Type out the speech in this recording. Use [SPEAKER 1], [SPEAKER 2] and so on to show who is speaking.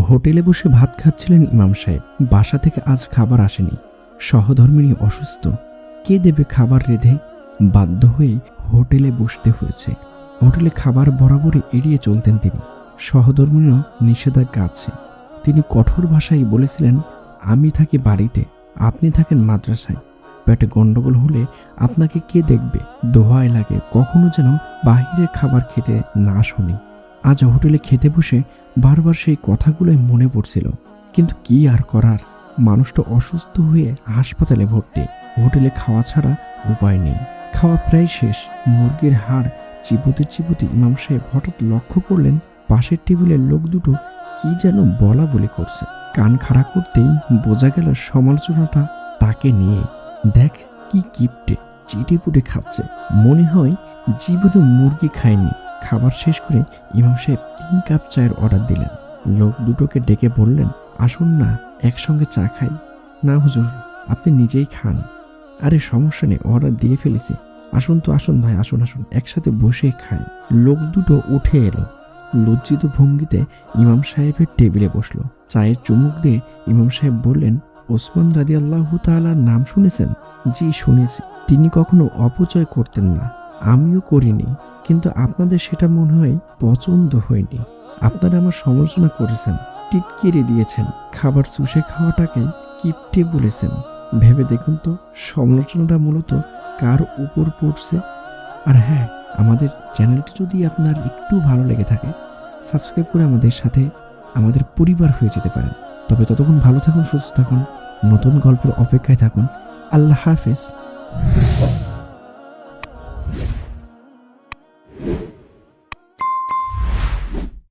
[SPEAKER 1] হোটেলে বসে ভাত খাচ্ছিলেন ইমাম সাহেব। বাসা থেকে আজ খাবার আসেনি। সহধর্মিণী অসুস্থ, কে দেবে খাবার রেঁধে? বাধ্য হয়ে হোটেলে বসতে হয়েছে। হোটেলে খাবার বরাবরই এড়িয়ে চলতেন তিনি। সহধর্মিণীও নিষেধাজ্ঞা আছে। তিনি কঠোর ভাষায় বলেছিলেন, আমি থাকি বাড়িতে, আপনি থাকেন মাদ্রাসায়। পেটে গন্ডগোল হলে আপনাকে কে দেখবে? দোহাই লাগে কখনো যেন বাহিরের খাবার খেতে না শুনি। আজ হোটেলে খেতে বসে বারবার সেই কথাগুলোই মনে পড়ছিল। কিন্তু কি আর করার, মানুষটা অসুস্থ হয়ে হাসপাতালে ভর্তি। হোটেলে খাওয়া ছাড়া উপায় নেই। খাওয়া প্রায় শেষ। মুরগির হাড় চিবোতে চিবোতে ইমাম সাহেব হঠাৎ লক্ষ্য করলেন পাশের টেবিলের লোক দুটো কি যেন বলা বলি করছে। কান খাড়া করতেই বোঝা গেল সমালোচনাটা তাকে নিয়ে। দেখ কি কিপটে, চিটেপুটে খাচ্ছে, মনে হয় জীবনে মুরগি খায়নি। খাবার শেষ করে ইমাম সাহেব 3 কাপ চায়ের অর্ডার দিলেন। লোক দুটোকে ডেকে বললেন, আসুন না একসঙ্গে চা খাই। না হুজুর, আপনি নিজেই খান। আরে সমস্যা নেই, অর্ডার দিয়ে ফেলেছি। আসুন তো, আসুন ভাই, আসুন আসুন, একসাথে বসে খাই। লোক দুটো উঠে এলো। লজ্জিত ভঙ্গিতে ইমাম সাহেবের টেবিলে বসলো। চায়ের চুমুক দিয়ে ইমাম সাহেব বললেন, ওসমান রাদিয়াল্লাহু তাআলার নাম শুনেছেন? জি শুনেছি। তিনি কখনো অপচয় করতেন না, আমিও করিনি, কিন্তু আপনাদের সেটা মনে হয় পছন্দ হয়নি। আপনারা আমার সমালোচনা করেছেন, টিটকিরি দিয়েছেন, খাবার চুষে খাওয়াটাকে কিপটে বলেছেন। ভেবে দেখুন তো সমালোচনাটা মূলত কার উপর পড়ছে। আর হ্যাঁ, আমাদের চ্যানেলটি যদি আপনার একটু ভালো লেগে থাকে, সাবস্ক্রাইব করে আমাদের সাথে আমাদের পরিবার হয়ে যেতে পারেন। তবে ততক্ষণ ভালো থাকুন, সুস্থ থাকুন, নতুন গল্পের অপেক্ষায় থাকুন। আল্লাহ হাফেজ।